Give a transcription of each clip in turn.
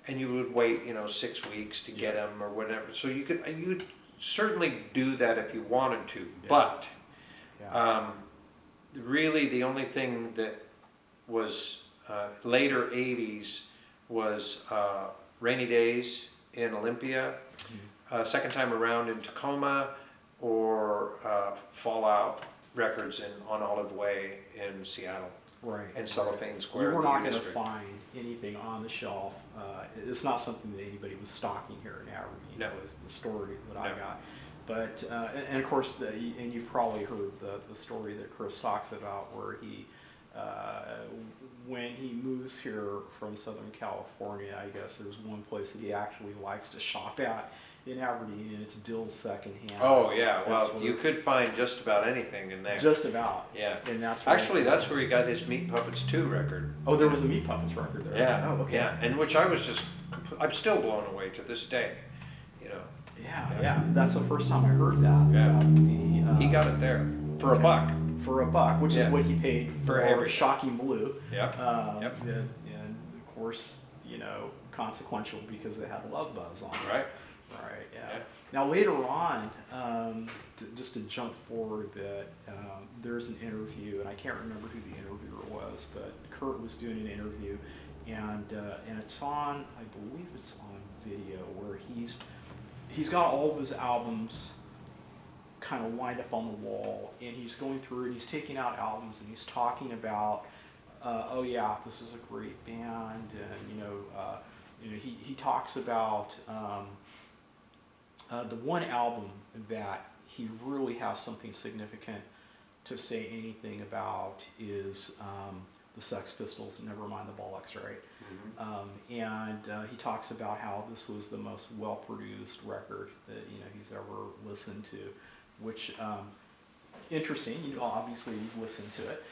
and you would wait, 6 weeks to get them or whatever. So you'd certainly do that if you wanted to, but really the only thing that was later 80s was Rainy Days in Olympia, second time around in Tacoma, or Fallout Records on Olive Way in Seattle. Right. And Cellophane Square. You were not going to find anything on the shelf. It's not something that anybody was stocking here in Aberdeen. No. It was the story that I got. But, and of course, and you've probably heard the story that Chris talks about where he, when he moves here from Southern California, I guess there's one place that he actually likes to shop at in Aberdeen, and it's Dill's Secondhand. Oh yeah, well you could find just about anything in there. Just about. Yeah. And that's that's where he got his Meat Puppets 2 record. Oh, there was a Meat Puppets record there. Yeah. Oh, okay. Yeah, and which I was I'm still blown away to this day. Yeah. That's the first time I heard that. Yeah. He got it there for a buck. For a buck, which is what he paid for Shocking Blue. Yep. And of course, consequential because it had Love Buzz on it. Right. Right, yeah. Now later on, just to jump forward a bit, there's an interview, and I can't remember who the interviewer was, but Kurt was doing an interview, and it's on, I believe it's on video, where he's got all of his albums kind of lined up on the wall, and he's going through and he's taking out albums, and he's talking about, oh yeah, this is a great band, and he talks about the one album that he really has something significant to say anything about is the Sex Pistols, Nevermind the Bollocks, right? And he talks about how this was the most well-produced record that he's ever listened to, which interesting. Obviously you've listened to it,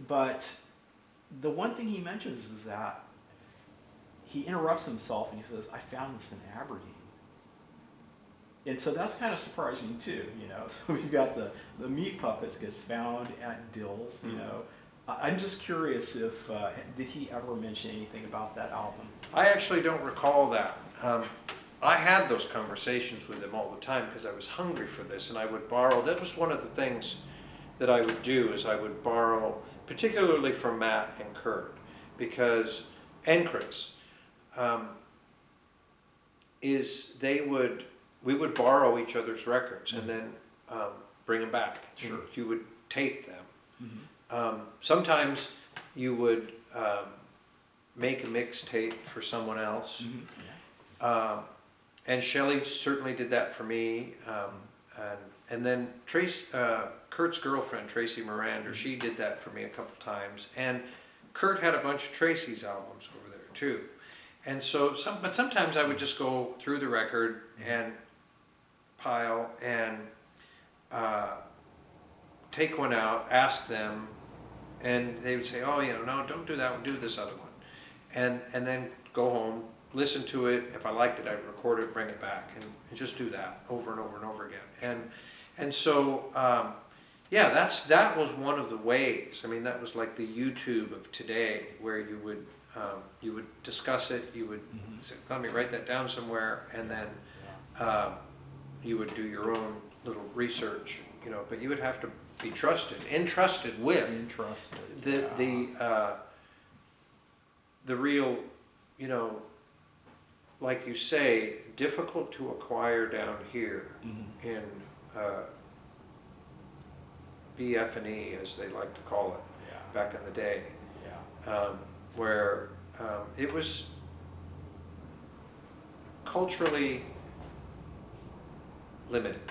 but the one thing he mentions is that he interrupts himself and he says, "I found this in Aberdeen." And so that's kind of surprising too, So we've got the Meat Puppets gets found at Dill's, I'm just curious if, did he ever mention anything about that album? I actually don't recall that. I had those conversations with him all the time because I was hungry for this, and I would borrow. That was one of the things that I would do, is I would borrow, particularly from Matt and Kurt, and Chris, we would borrow each other's records and then bring them back. Sure. You would tape them. Sometimes you would make a mixtape for someone else. And Shelley certainly did that for me. And then Kurt's girlfriend, Tracy Miranda, she did that for me a couple times. And Kurt had a bunch of Tracy's albums over there too. And so, but sometimes I would just go through the record and pile and take one out, ask them, and they would say, "Oh, no, don't do that one, do this other one," and then go home, listen to it. If I liked it, I'd record it, bring it back, and just do that over and over and over again. And so that was one of the ways. I mean, that was like the YouTube of today, where you would discuss it, you would say, "Let me write that down somewhere," and then you would do your own little research, but you would have to be entrusted with the real, like you say, difficult to acquire down here in BF&E, as they like to call it, back in the day, where it was culturally limited,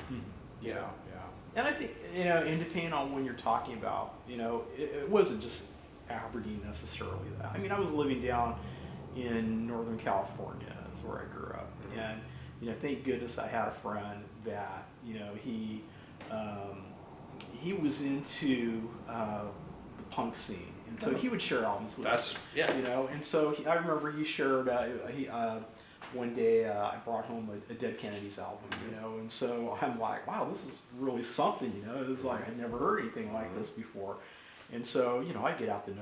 And I think, and depending on when you're talking about, it wasn't just Aberdeen necessarily. I mean, I was living down in Northern California, is where I grew up. And, thank goodness I had a friend that, he was into the punk scene. And so he would share albums with us. And so I remember he shared, one day I brought home a Dead Kennedys album, and so I'm like, wow, this is really something, it was like I'd never heard anything like this before. And so, I get out the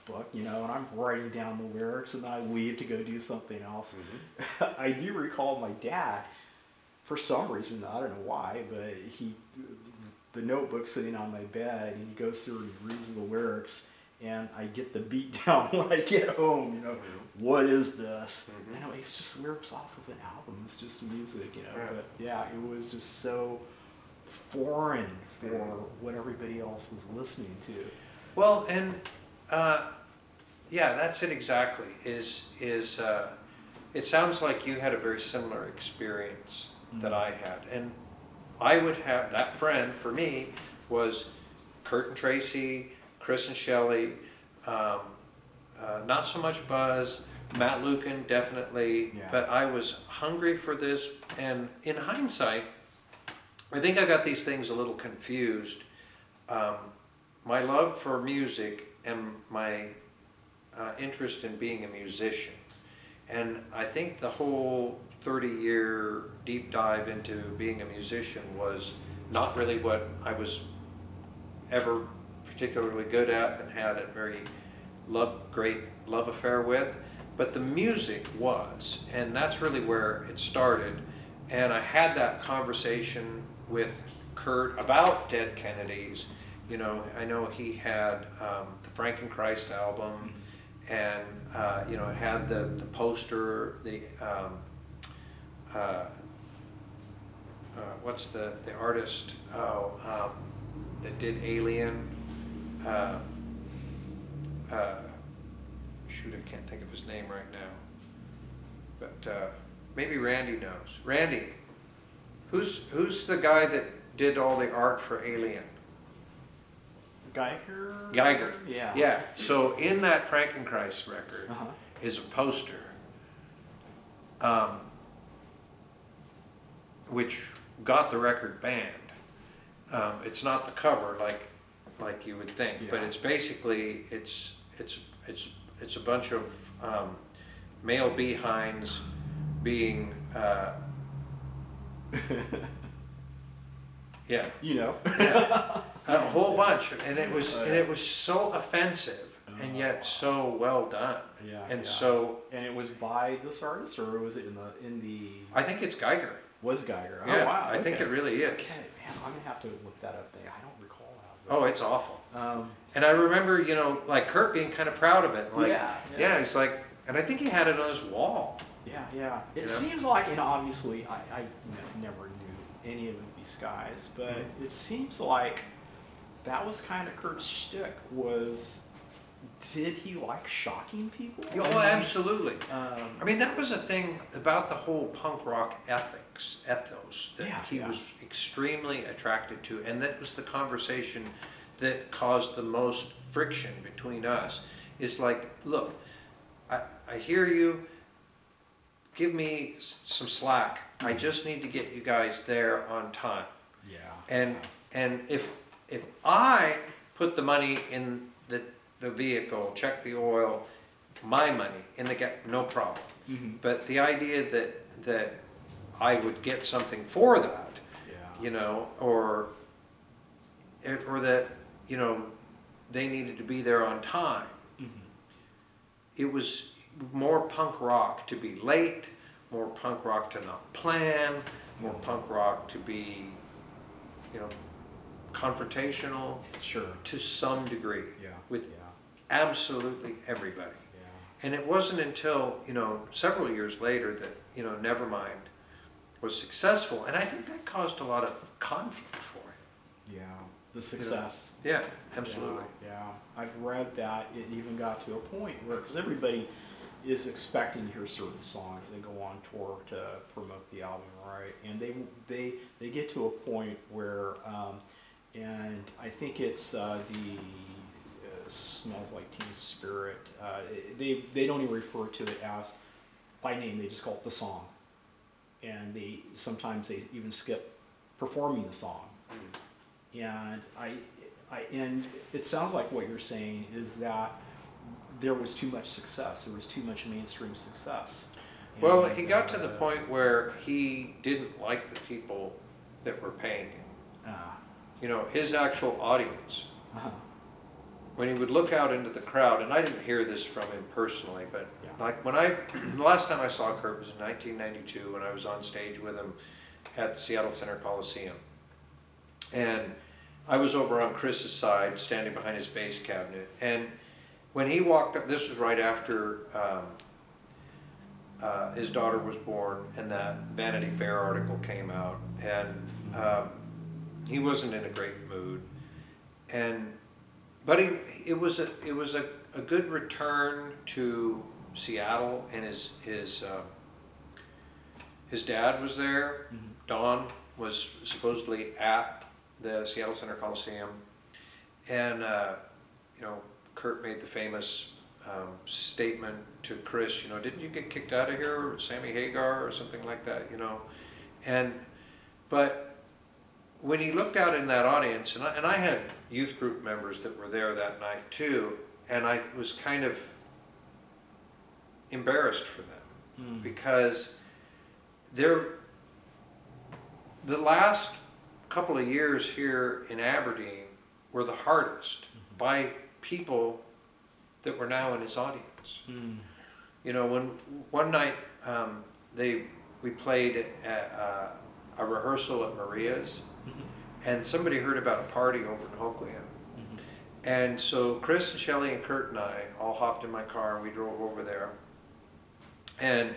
book, and I'm writing down the lyrics, and then I leave to go do something else. Mm-hmm. I do recall my dad, for some reason, I don't know why, but the notebook sitting on my bed, and he goes through and he reads the lyrics, and I get the beat down when I get home. What is this? Mm-hmm. It's just lyrics off of an album. It's just music, Yeah. But yeah, it was just so foreign for what everybody else was listening to. Well, and yeah, that's it exactly. It sounds like you had a very similar experience that I had, and I would have that friend for me was Kurt and Tracy, Chris and Shelley, not so much Buzz, Matt Lucan definitely, Yeah. but I was hungry for this, and in hindsight, I think I got these things a little confused. My love for music and my interest in being a musician. And I think the whole 30-year deep dive into being a musician was not really what I was ever particularly good at and had a very great love affair with. But the music was, and that's really where it started. And I had that conversation with Kurt about Dead Kennedys. I know he had the Frankenchrist album, and it had the poster, the what's the artist that did Alien? Shoot, I can't think of his name right now. But maybe Randy knows. Randy, who's the guy that did all the art for Alien? Geiger? Yeah. Yeah. So in that Frankenchrist record Uh-huh. is a poster, which got the record banned. It's not the cover like you would think, but Yeah. it's basically it's a bunch of male behinds being yeah. Yeah, a whole bunch, and it was so offensive and yet so well done. Yeah. And yeah. so And it was by this artist, or was it in the I think it's Geiger. was Geiger? Yeah, Oh wow. I think okay. it really is. Okay, man, I'm gonna have to look that up. There, I don't recall that. Oh, it's awful. Um, And I remember, like Kurt being kind of proud of it. Like, Yeah. he's like, and I think he had it on his wall. yeah. It You know? seems like, obviously, I never knew any of these guys, but it seems like that was kind of Kurt's shtick. Did he like shocking people? Oh, absolutely. Um, I mean, that was a thing about the whole punk rock ethos that Yeah, he yeah. was extremely attracted to, and that was the conversation that caused the most friction between us. Is like, look, I hear you. Give me some slack. I just need to get you guys there on time. yeah. And if I put the money in the vehicle, check the oil, my money in the no problem. Mhm. But the idea that I would get something for that, Yeah. or that they needed to be there on time. Mhm. It was more punk rock to be late, more punk rock to not plan, more punk rock to be, confrontational Sure. to some degree Yeah. with yeah. absolutely everybody. Yeah. And it wasn't until, several years later that, Nevermind was successful. And I think that caused a lot of conflict for him. Yeah. The success. Yeah, absolutely. Yeah. I've read that it even got to a point where, because everybody is expecting to hear certain songs, they go on tour to promote the album, right? And they get to a point where, and I think it's the Smells Like Teen Spirit. They don't even refer to it as by name; they just call it the song. And sometimes they even skip performing the song. And and it sounds like what you're saying is that there was too much success. There was too much mainstream success. Well, And, he got to the point where he didn't like the people that were paying him. His actual audience uh-huh. when he would look out into the crowd, and I didn't hear this from him personally, but Yeah. like the last time I saw Kurt was in 1992 when I was on stage with him at the Seattle Center Coliseum. And I was over on Chris's side, standing behind his bass cabinet, and when he walked up, this was right after his daughter was born, and that Vanity Fair article came out, and he wasn't in a great mood, but it was a good return to Seattle, and his dad was there. Mm-hmm. Don was supposedly at the Seattle Center Coliseum, and Kurt made the famous statement to Chris, didn't you get kicked out of here with Sammy Hagar or something like that, but when he looked out in that audience, and I had youth group members that were there that night too, and I was kind of embarrassed for them because the last couple of years here in Aberdeen were the hardest by people that were now in his audience. When one night we played at a rehearsal at Maria's, and somebody heard about a party over in Hoquiam. And so Chris and Shelley and Kurt and I all hopped in my car and we drove over there. And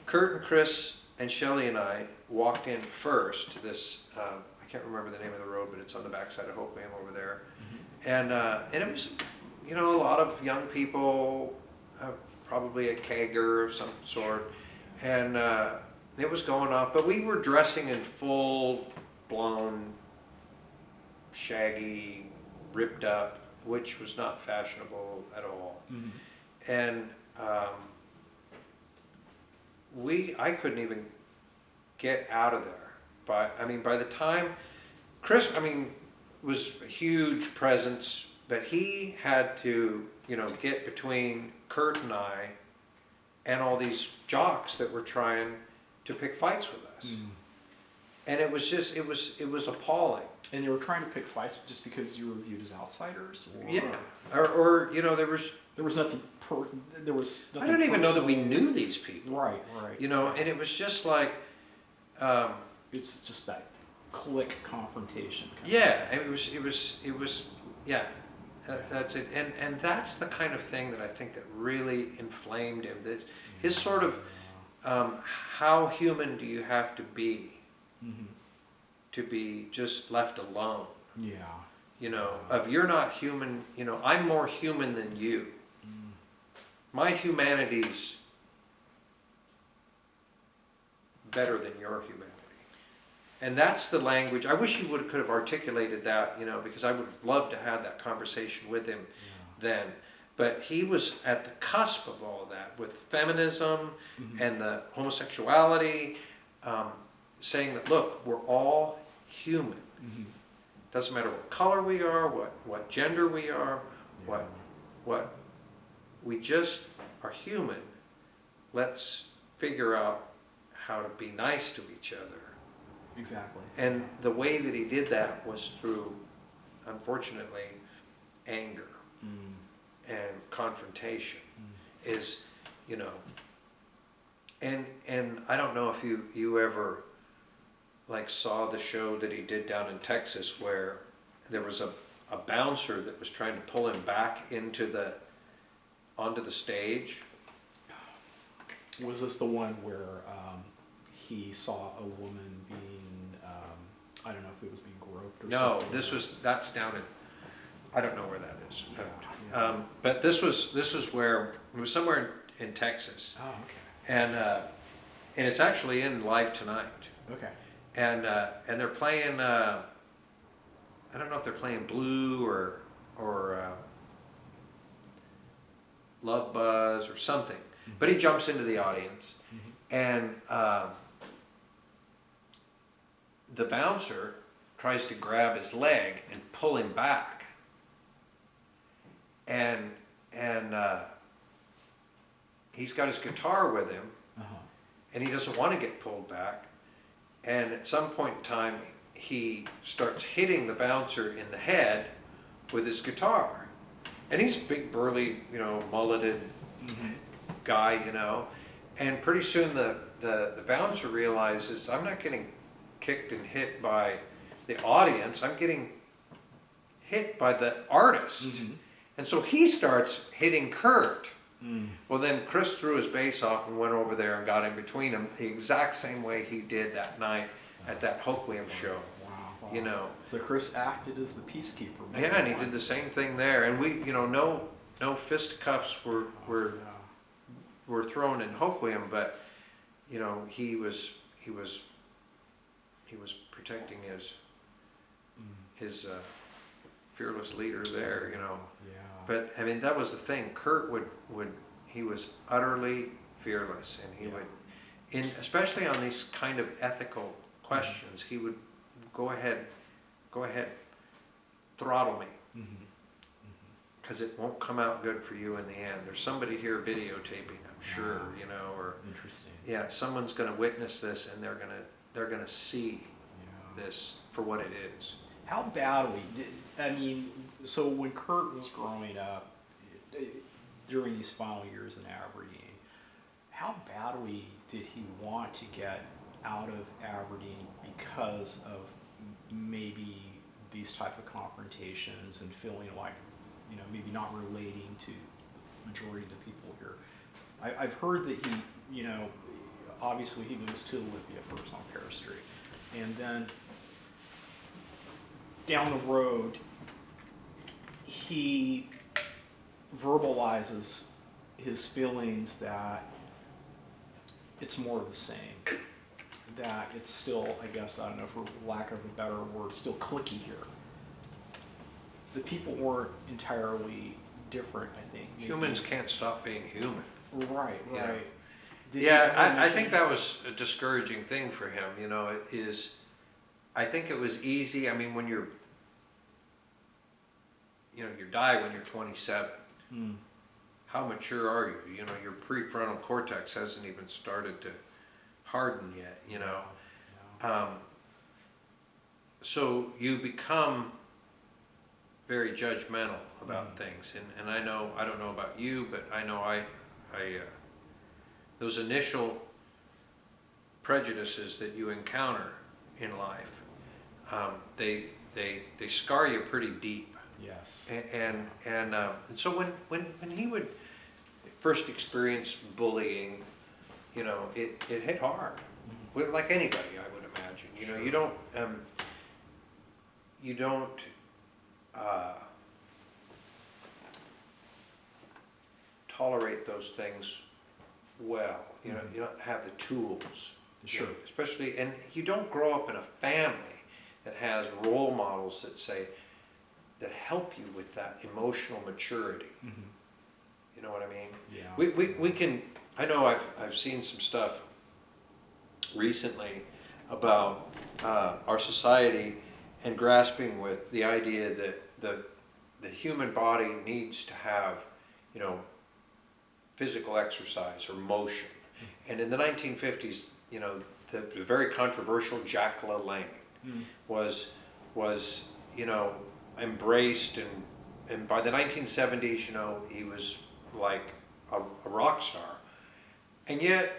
Kurt and Chris and Shelley and I walked in first to this, I can't remember the name of the road, but it's on the backside of Hoquiam over there. And it was, a lot of young people, probably a kegger of some sort, and it was going off, but we were dressing in full-blown, shaggy, ripped up, which was not fashionable at all. And I couldn't even get out of there. By the time Chris, was a huge presence, but he had to, get between Kurt and I and all these jocks that were trying to pick fights with us. And it was appalling. And they were trying to pick fights just because you were viewed as outsiders? Or? Yeah. Or there was nothing. There was nothing. I don't even know that we personal. knew these people. Right. And it was just like. It's just that click confrontation. Yeah, it was. Yeah, that's it. And that's the kind of thing that I think that really inflamed him. His sort of, how human do you have to be to be just left alone? Yeah. Of you're not human, I'm more human than you. My humanity's better than your humanity. And that's the language. I wish he could have articulated that, because I would have loved to have that conversation with him then. But he was at the cusp of all that with feminism and the homosexuality, saying that, look, we're all human. Doesn't matter what color we are, what gender we are, what we just are human. Let's figure out how to be nice to each other. Exactly. And the way that he did that was through, unfortunately, anger and confrontation. Is, and I don't know if you ever saw the show that he did down in Texas where there was a bouncer that was trying to pull him back onto the stage. Was this the one where he saw a woman being, I don't know if it was being groped or something? No, that's down in, I don't know where that is. But this was where, it was somewhere in Texas. Oh, okay. And it's actually in Live Tonight. Okay. And they're playing, I don't know if they're playing Blue or Love Buzz or something. But he jumps into the audience, and the bouncer tries to grab his leg and pull him back. And he's got his guitar with him, and he doesn't want to get pulled back. And at some point in time, he starts hitting the bouncer in the head with his guitar. And he's a big, burly, mulleted guy, and pretty soon the bouncer realizes, I'm not getting kicked and hit by the audience, I'm getting hit by the artist. And so he starts hitting Kurt. Well, then Chris threw his bass off and went over there and got in between them the exact same way he did that night at that Hoquiam show. Wow. So Chris acted as the peacekeeper. Yeah, and he did the same thing there. And we, no fisticuffs were thrown in Hoquiam, but he was protecting his fearless leader there. Yeah. But I mean, that was the thing. Kurt he was utterly fearless, and he would, especially on these kind of ethical questions, he would go ahead, throttle me, because it won't come out good for you in the end. There's somebody here videotaping, I'm sure, or Interesting. yeah, someone's going to witness this, and they're gonna see this for what it is. How badly so when Kurt was growing up, during these final years in Aberdeen, how badly did he want to get out of Aberdeen because of maybe these type of confrontations and feeling like, maybe not relating to the majority of the people here? I've heard that he, obviously he moves to Olympia first on Paris Street, and then down the road, he verbalizes his feelings that it's more of the same, that it's still, I guess, I don't know, for lack of a better word, still cliquey here. The people weren't entirely different, I think. Humans can't stop being human. Right. I think that was a discouraging thing for him, I think it was easy. I mean, when you die when you're 27. How mature are you? Your prefrontal cortex hasn't even started to harden yet, So you become very judgmental about things. And I don't know about you, but I know I those initial prejudices that you encounter in life, they scar you pretty deep. Yes. And so when he would first experience bullying, it hit hard. Like anybody, I would imagine. You don't tolerate those things well. You don't have the tools. Sure. Especially, and you don't grow up in a family that has role models that help you with that emotional maturity. You know what I mean? Yeah. We can. I know I've seen some stuff recently about our society and grasping with the idea that the human body needs to have, physical exercise or motion. And in the 1950s, the very controversial Jack LaLanne was embraced, and by the 1970s, he was like a rock star. And yet,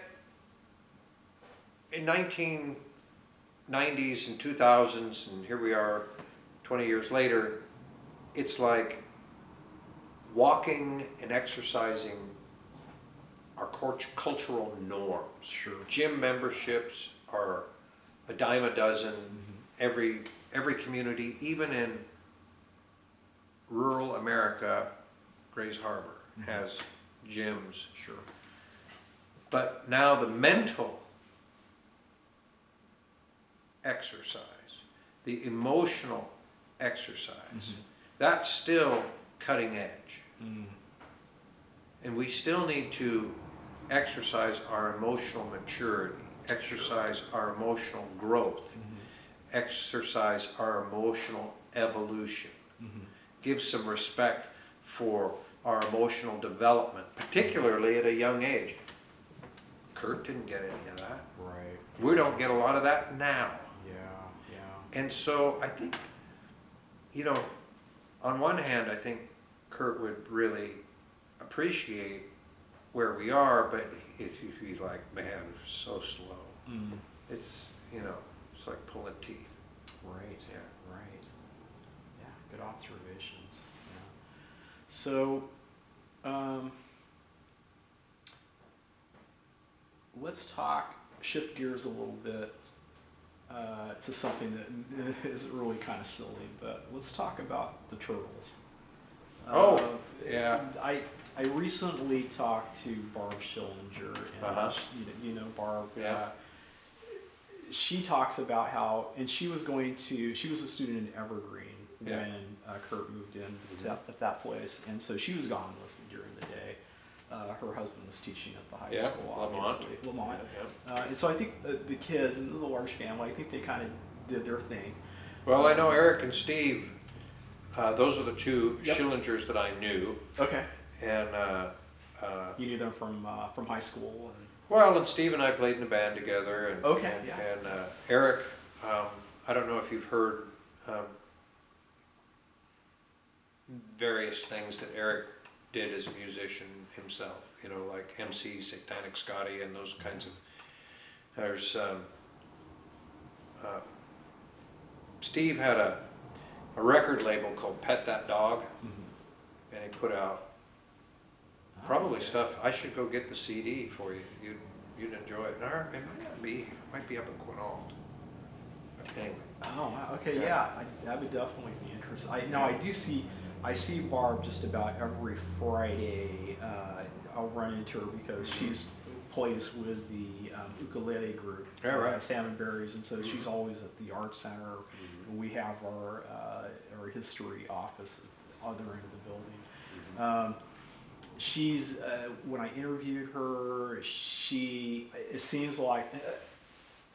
in 1990s and 2000s, and here we are 20 years later, it's like walking and exercising are cultural norms. Sure. Gym memberships are a dime a dozen. Every community, even in rural America, Grays Harbor has gyms. Sure. But now the mental exercise, the emotional exercise, that's still cutting edge. And we still need to exercise our emotional maturity, exercise our emotional growth, exercise our emotional evolution, give some respect for our emotional development, particularly at a young age. Kurt didn't get any of that. Right. We don't get a lot of that now. Yeah. And so I think, on one hand, I think Kurt would really appreciate where we are, but he'd be like, man, it's so slow. Mm. It's, it's like pulling teeth. Right. Yeah. Right. Yeah. Good observations. Yeah. So, let's shift gears a little bit to something that is really kind of silly, but let's talk about the turtles. Yeah. I recently talked to Barb Schillinger, and you know Barb. Yeah. She talks about how, and she was a student in Evergreen Yeah. when Kurt moved in at that place, and so she was gone mostly during the day. Her husband was teaching at the high school, obviously, Lamont. And so I think the kids, and it was a large family, I think they kind of did their thing. Well, I know Eric and Steve, those are the two Yep. Schillingers that I knew. Okay. And, You knew them from high school, and Steve and I played in a band together. And, Okay, and, yeah. and Eric, I don't know if you've heard various things that Eric did as a musician himself, like MC, Satanic Scotty, and those kinds of. There's Steve had a record label called Pet That Dog, and he put out probably stuff. I should go get the CD for you. You'd enjoy it. Or it might not be. It might be up in Quinault. But anyway. Oh, wow. Okay, Yeah. that would definitely be interesting. I see Barb just about every Friday. I'll run into her because she's plays with the ukulele group, Yeah, right. Salmon Berries, and so she's always at the art center. We have our history office at the other end of the building. She's when I interviewed her, it seems like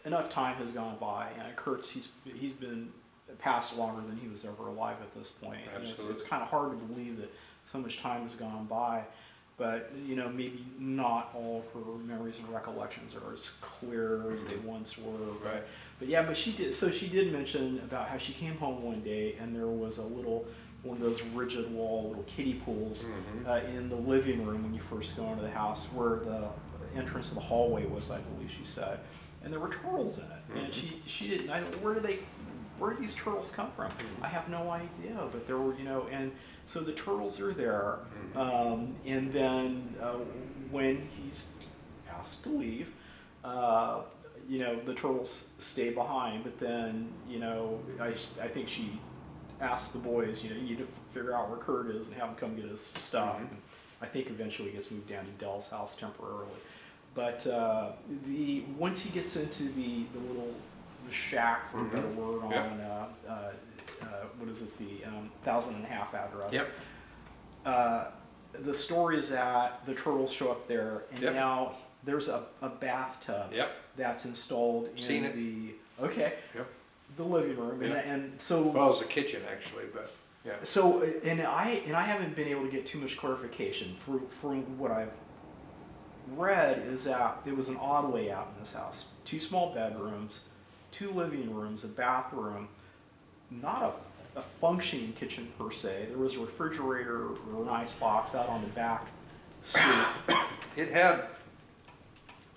enough time has gone by. Kurt's he's been passed longer than he was ever alive at this point. Absolutely. It's kind of hard to believe that so much time has gone by, but maybe not all of her memories and recollections are as clear as they once were. Right. But she did. So she did mention about how she came home one day and there was one of those rigid wall little kiddie pools in the living room when you first go into the house, where the entrance to the hallway was, I believe she said, and there were turtles in it. And she didn't. I don't. Where did these turtles come from? I have no idea. But there were, and so the turtles are there. And then when he's asked to leave, the turtles stay behind. But then, I think she asked the boys, you need to figure out where Kurt is and have him come get his stuff. And I think eventually he gets moved down to Dell's house temporarily. But once he gets into the shack, for a better word, on what is it, the 1,500 address. Yep. The story is that the turtles show up there, and now there's a bathtub that's installed in the living room, and so well, it's a kitchen actually, but yeah. So and I haven't been able to get too much clarification from what I've read is that it was an odd layout in this house: 2 small bedrooms, 2 living rooms, a bathroom, not a functioning kitchen per se. There was a refrigerator or an ice box out on the back street. It had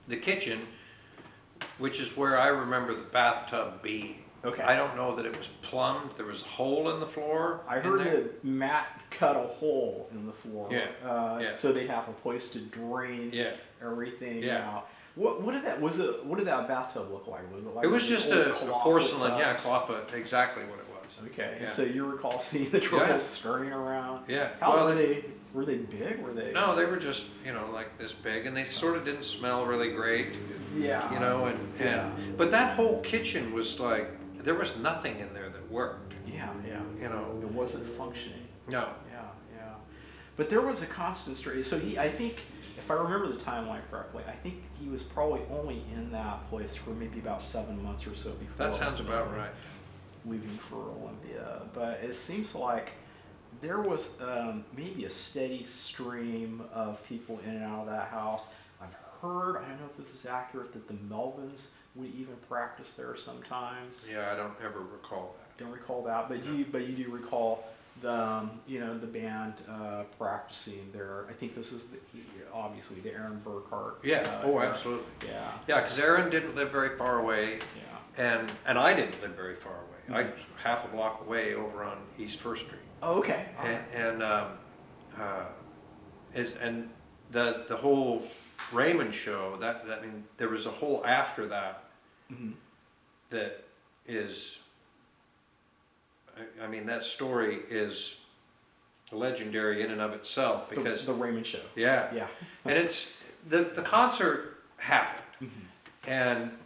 the kitchen, which is where I remember the bathtub being. Okay. I don't know that it was plumbed. There was a hole in the floor. I heard that Matt cut a hole in the floor, so they'd have a place to drain everything out. What did that bathtub look like? Was it like it was just a porcelain, tubs? clawfoot, exactly what it was. Okay, Yeah. so you recall seeing the turtles skirting around? Yeah. How were they? Were they big? Were they? No, they were just like this big, and they sort of didn't smell really great. Yeah. But that whole kitchen was like there was nothing in there that worked. Yeah. It wasn't functioning. No. Yeah. But there was a constant story. So I think, if I remember the timeline correctly, I think he was probably only in that place for maybe about 7 months or so before. That sounds about right. Leaving for Olympia, but it seems like there was maybe a steady stream of people in and out of that house. I've heard, I don't know if this is accurate, that the Melvins would even practice there sometimes. Yeah, I don't ever recall that. Don't recall that, but you do recall the band practicing there. I think this is obviously the Aaron Burkhart. Yeah. Absolutely. Yeah. Yeah, because Aaron didn't live very far away, Yeah. and I didn't live very far away. I was half a block away over on East First Street. Oh, okay. All right. And the whole Raymond show, I mean, there was a whole after that Mhm. that is, I mean, that story is legendary in and of itself because the Raymond Show. yeah, Yeah. and it's the concert happened, Mhm. and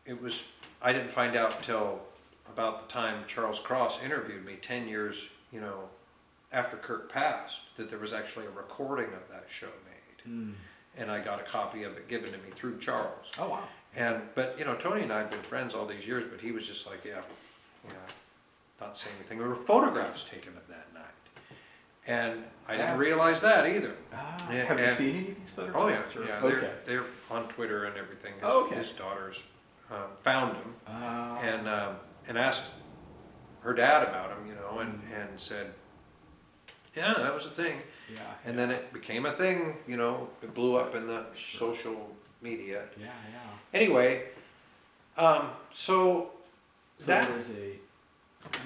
it was, I didn't find out until about the time Charles Cross interviewed me 10 years, after Kurt passed, that there was actually a recording of that show made. Mm. And I got a copy of it given to me through Charles. Oh, wow. But Tony and I have been friends all these years, but he was just like, not saying anything. There were photographs taken of that night. And I didn't realize that either. Have you seen any of these Oh yeah, photographs? yeah. Okay. They're on Twitter and everything. His daughters found him and asked her dad about him, and said, yeah, that was a thing. Yeah. And then it became a thing, it blew up in the social media. Yeah, yeah. Anyway, so that there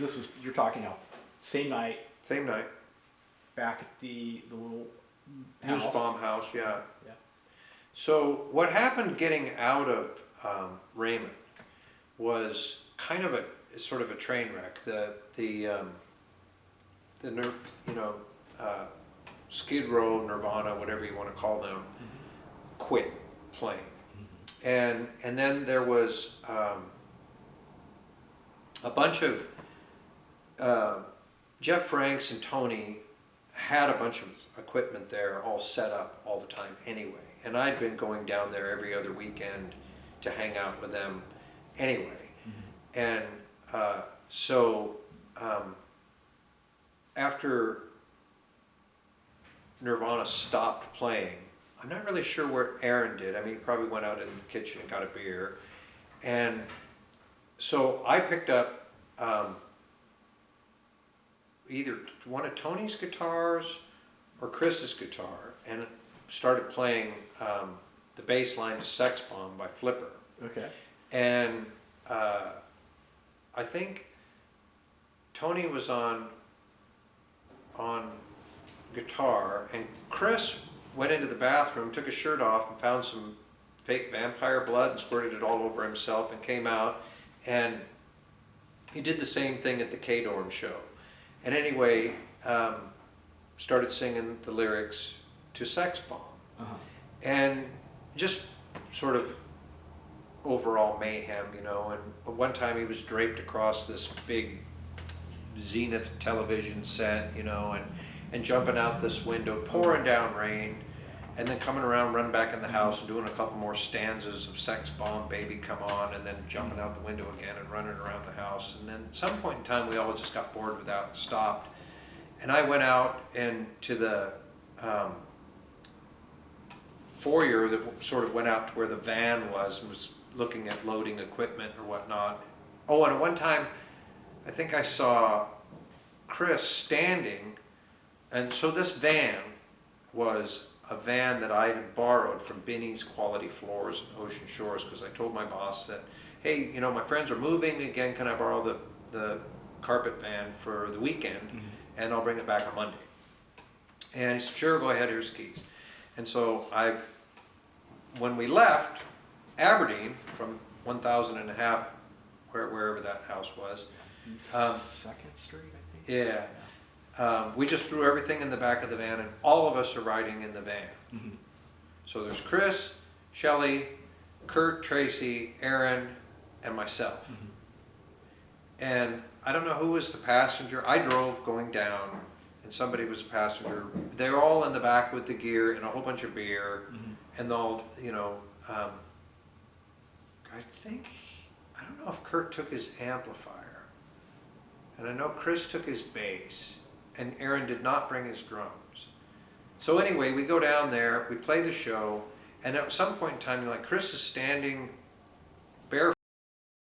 was you're talking about same night same night, back at the little house. Nussbaum house, yeah. Yeah. So what happened getting out of Raymond was kind of sort of a train wreck. Skid Row, Nirvana, whatever you want to call them, quit playing. And then there was a bunch of Jeff Franks and Tony had a bunch of equipment there all set up all the time anyway. And I'd been going down there every other weekend to hang out with them anyway. And so after Nirvana stopped playing, I'm not really sure what Aaron did. I mean, he probably went out in the kitchen and got a beer. And so I picked up either one of Tony's guitars or Chris's guitar and started playing the bass line to Sex Bomb by Flipper. Okay. And I think Tony was on guitar, and Chris went into the bathroom, took his shirt off, and found some fake vampire blood and squirted it all over himself and came out, and he did the same thing at the K-Dorm show. And anyway, started singing the lyrics to Sex Bomb. Uh-huh. And just sort of overall mayhem, and one time he was draped across this big Zenith television set, and jumping out this window, pouring down rain, and then coming around, running back in the house and doing a couple more stanzas of Sex Bomb, Baby Come On, and then jumping out the window again and running around the house. And then at some point in time, we all just got bored with that and stopped. And I went out into the foyer that sort of went out to where the van was and was looking at loading equipment or whatnot. Oh, and at one time, I think I saw Chris standing, and so this van was a van that I had borrowed from Binny's Quality Floors in Ocean Shores, because I told my boss that, hey, my friends are moving again, can I borrow the carpet van for the weekend, and I'll bring it back on Monday. And he said, sure, go ahead, here's the keys. And so when we left Aberdeen from 1,000 and a half, wherever that house was. Second Street, I think. Yeah. We just threw everything in the back of the van, and all of us are riding in the van. Mm-hmm. So there's Chris, Shelley, Kurt, Tracy, Aaron, and myself. Mm-hmm. And I don't know who was the passenger. I drove going down, and somebody was a passenger. They were all in the back with the gear and a whole bunch of beer, and they'll, I don't know if Kurt took his amplifier, and I know Chris took his bass, and Aaron did not bring his drums. So anyway, we go down there, we play the show, and at some point in time, Chris is standing